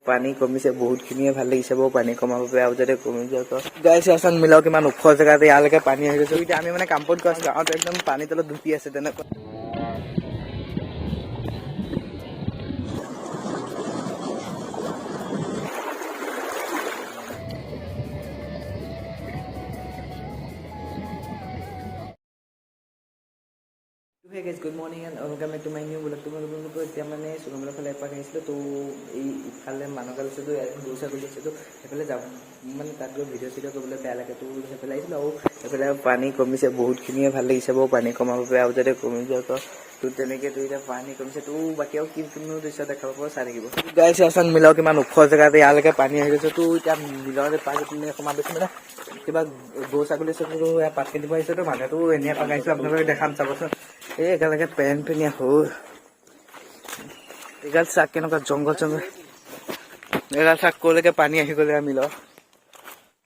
পানী কমিছে বহুতখিনিয়ে ভাল লাগিছে বাৰু পানী কমাৰ বাবে আৰু যাতে কমি যায় গাইছে আচোন মিলাও কিমান ওখ জেগাত ইয়ালৈকে পানী আহি গৈছে এতিয়া আমি মানে কামপুৰত গৈ আছো গাঁৱত একদম পানী তলত ডুবি আছে তেনেকুৱা Hey guys, good morning and welcome back to my new vlog. তোমালোকৰ এতিয়া মানে সুগমলৰ ফালে এপাক আহিছিলোঁ তো এই ইফালে মানুহগাল আছে তো দৌচা কৰি আছে তো সেইফালে যাম মানে তাত গৈ ভিডিঅ' চিডিঅ' কৰিবলৈ বেয়া লাগে তো সেইফালে আহিছিলোঁ আৰু সেইফালে পানী কমিছে বহুতখিনিয়ে ভাল লাগিছে বাৰু পানী কমাৰ বাবে আৰু যাতে কমি যায় তো তেনেকৈ তো এতিয়া পানী কমিছে তো বাকী আৰু কিনো দৃশ্য দেখাব পৰা চাই থাকিব গাইছে আচোন মিলাও কিমান ওখ জেগাত ইয়ালৈকে পানী আহি গৈছে তো এতিয়া মিলাওতে পানী তুমি সোমাবি মানে কিবা গৰু ছাগলী চকুলো পাত কিনিব আহিছে তো মানুহটো এনেই এপাক আহিছোঁ আপোনালোকে দেখাম চাবচোন এই একেলগে পেন পেনিয়া হ'ল এগাল চাক কেনেকুৱা জংঘল এগাল চাক ক'লৈকে পানী আহি গ'লে আমি লওঁ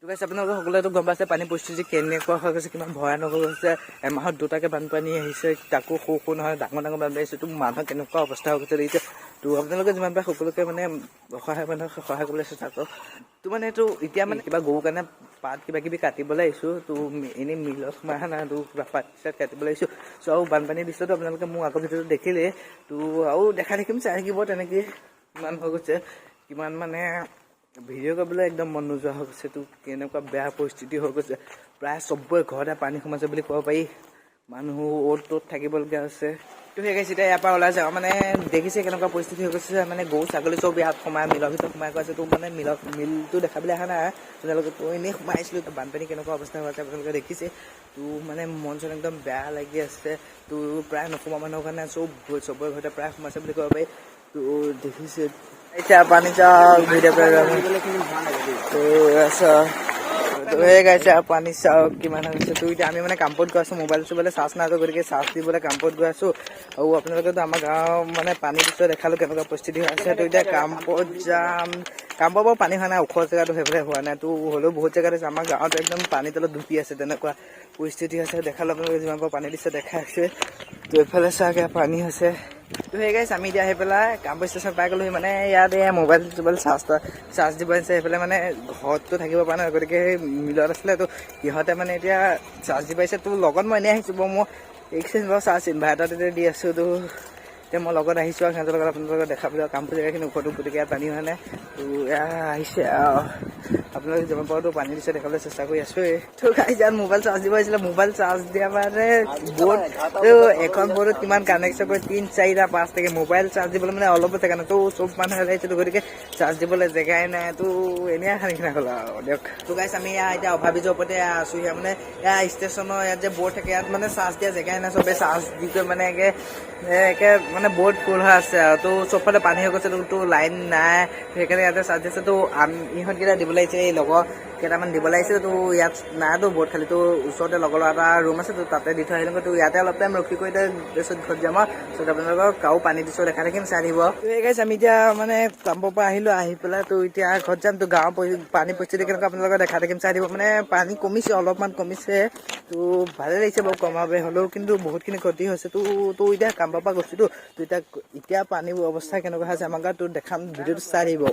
তো গাইছে আপোনালোকে সকলোৱেতো গম পাইছে পানী পৰিস্থিতি কেনেকুৱা হৈ গৈছে কিমান ভয়ানক হৈ গৈছে এমাহত দুটাকৈ বানপানী আহিছে তাকো সৰু নহয় ডাঙৰ বানপানী আহিছে তো মানুহৰ কেনেকুৱা অৱস্থা হৈ গৈছে দেখিছে তো আপোনালোকে যিমান পাৰে সকলোকে মানে মানুহক সহায় কৰিবলৈ চেষ্টা কৰক তো মানে এইটো এতিয়া মানে কিবা গৰুৰ কাৰণে পাত কিবা কিবি কাটিবলৈ আহিছোঁ তো এনেই মিলত সোমাই অহা নাই তো কিবা পাত চাত কাটিবলৈ আহিছোঁ চ' আৰু বানপানী দৃশ্যটো আপোনালোকে মোৰ আগৰ ভিডিঅ'টো দেখিলে তো আৰু দেখা দেখিম চাই থাকিব তেনেকৈ কিমান হৈ গৈছে কিমান মানে ভিডিঅ' কৰিবলৈ একদম মন নোযোৱা হৈ গৈছে তো কেনেকুৱা বেয়া পৰিস্থিতি হৈ গৈছে প্ৰায় চবৰে ঘৰতে পানী সোমাইছে বুলি ক'ব পাৰি মানুহ অ'ত ত'ত থাকিবলগীয়া হৈছে তো সেই গাইছে এতিয়া ইয়াৰ পৰা ওলাই যাওঁ মানে দেখিছে কেনেকুৱা পৰিস্থিতি হৈ গৈছে মানে গৰু ছাগলী চব ইয়াত সোমাই মিলৰ ভিতৰত সোমাই গৈছে তো মানে মিলটো দেখাবলৈ অহা নাই আপোনালোকে তো এনেই সোমাই আহিছিলোঁ তো বানপানী কেনেকুৱা অৱস্থা হৈ আছে আপোনালোকে দেখিছে তো মানে মন চন একদম বেয়া লাগি আছে তো প্ৰায় নোসোমোৱা মানুহৰ কাৰণে চবৰে ঘৰতে প্ৰায় সোমাইছে বুলি ক'ব পাৰি তো দেখিছে এতিয়া পানী চাওক ভিডিঅ' তো আচ্ছা তো এই গাইছে পানী চাওক কিমান হৈছে তো এতিয়া আমি মানে কামপুৰত গৈ আছোঁ মোবাইল চোবাইলে চাৰ্জ নাই গতিকে চাৰ্জ দিবলৈ কামপুৰত গৈ আছোঁ আৰু আপোনালোকেতো আমাৰ গাঁৱৰ মানে পানী বিষয়ে দেখালোঁ কেনেকুৱা পৰিস্থিতি হৈ আছে তো এতিয়া কামপুৰত যাম কামপুৰত বাৰু পানী হোৱা নাই ওখ জেগাটো সেইফালে হোৱা নাই তো হ'লেও বহুত জেগাত আছে আমাৰ গাঁৱত একদম পানী তলত ডুবি আছে তেনেকুৱা পৰিস্থিতি আছে দেখালোঁ আপোনালোকে যিমান পাৰ পানী দিছে দেখাই আছে তো এইফালে চাগে পানী হৈছে তো সেই গাইছে আমি এতিয়া আহি পেলাই কামপুৰ ষ্টেচন পাই গ'লোহি মানে ইয়াত মোবাইল চোবাইল চাৰ্জ দিব আহিছে সেইফালে মানে ঘৰততো থাকিব পৰা নাই গতিকে সেই মিলত আছিলে তো সিহঁতে মানে এতিয়া চাৰ্জ দিব আহিছে তো লগত মই এনেই আহিছোঁ বাৰু মই এক্সচেঞ্জ বাৰু চাৰ্জ ইনভাৰ্টাৰতে দি আছোঁ তো এতিয়া মই লগত আহিছোঁ আৰু সিহঁতৰ লগত আপোনালোকক দেখাবলৈ কামপুৰ জেগাখিনি ওখটো গতিকে ইয়াত পানী হোৱা নাই তো এয়া আহিছে আৰু আপোনালোকে যিমান পাৰোঁতো পানী দিছে দেখাবলৈ চেষ্টা কৰি আছোঁৱেই তো গাইছে ইয়াত মোবাইল চাৰ্জ দিব আহিছিলে মোবাইল চাৰ্জ দিয়া মানে বৰ্ড এখন বৰ্ডত কিমান কানেকশ্যন কৰি 3 4 5 থাকে মোবাইল চাৰ্জ দিবলৈ মানে অলপ জেগা নাই তো চব মানুহে আহিছিলোঁ গতিকে চাৰ্জ দিবলৈ জেগাই নাই তো এনেই খানি খানা হ'ল আৰু দিয়ক তো গাইছে আমি এতিয়া অভাৰব্ৰিজৰ ওপৰতে আছোঁ ইয়াত মানে এয়া ষ্টেচনৰ ইয়াত যে বৰ্ড থাকে ইয়াত মানে চাৰ্জ দিয়া জেগাই নাই চবেই চাৰ্জ দি কৰি মানে একে মানে বৰ্ড ফুল হৈ আছে আৰু তো চবফালে পানী হৈ গৈছে তো লাইন নাই সেইকাৰণে ইয়াতে চাৰ্জ দিছে তো ইহঁতকেইটা দিবলৈ আহিছে এই লগৰ কেইটামান দিবলৈ আহিছে তো ইয়াত নাইতো বৰ্ড খালি তো ওচৰতে লগৰ এটা ৰুম আছে তো তাতে দি থৈ আহিলোঁ তো ইয়াতে অলপ টাইম ৰখি কৰি তাৰপিছত ঘৰত যাম আৰু আপোনালোকক কাও পানী দিছোঁ দেখা দেখিম চাই দিব তো এই গাইছে আমি এতিয়া মানে কামৰ পৰা আহিলোঁ আহি পেলাই তো এতিয়া ঘৰত যাম তো গাঁৱৰ পানী পৰিস্থিতি কেনেকুৱা আপোনালোকক দেখা দেখিম চাই দিব মানে পানী কমিছে অলপমান কমিছে তো ভালে লাগিছে বাৰু কমাবে হ'লেও কিন্তু বহুতখিনি ক্ষতি হৈছে তো এতিয়া কামৰ পৰা গৈছোঁ তো এতিয়া পানীৰ অৱস্থা কেনেকুৱা হৈছে আমাৰ গাঁৱত তো দেখাম ভিডিঅ'টো চাই দিব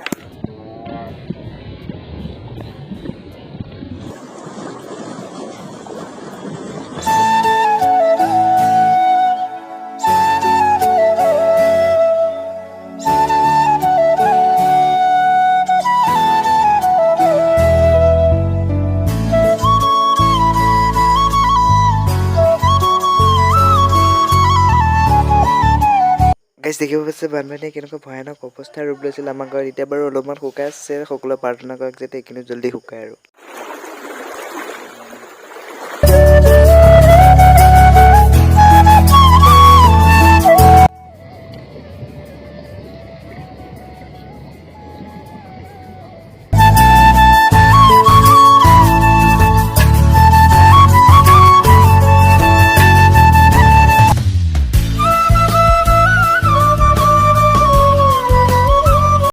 গাইজ দেখিব পাইছে বানপানীয়ে কেনেকুৱা ভয়ানক অৱস্থাৰ ৰূপ লৈছিল আমাৰ গাঁৱত এতিয়া বাৰু অলপমান শুকাই আছে সকলোৱে প্ৰাৰ্থনা কৰক যাতে এইখিনি জল্দি শুকায় আৰু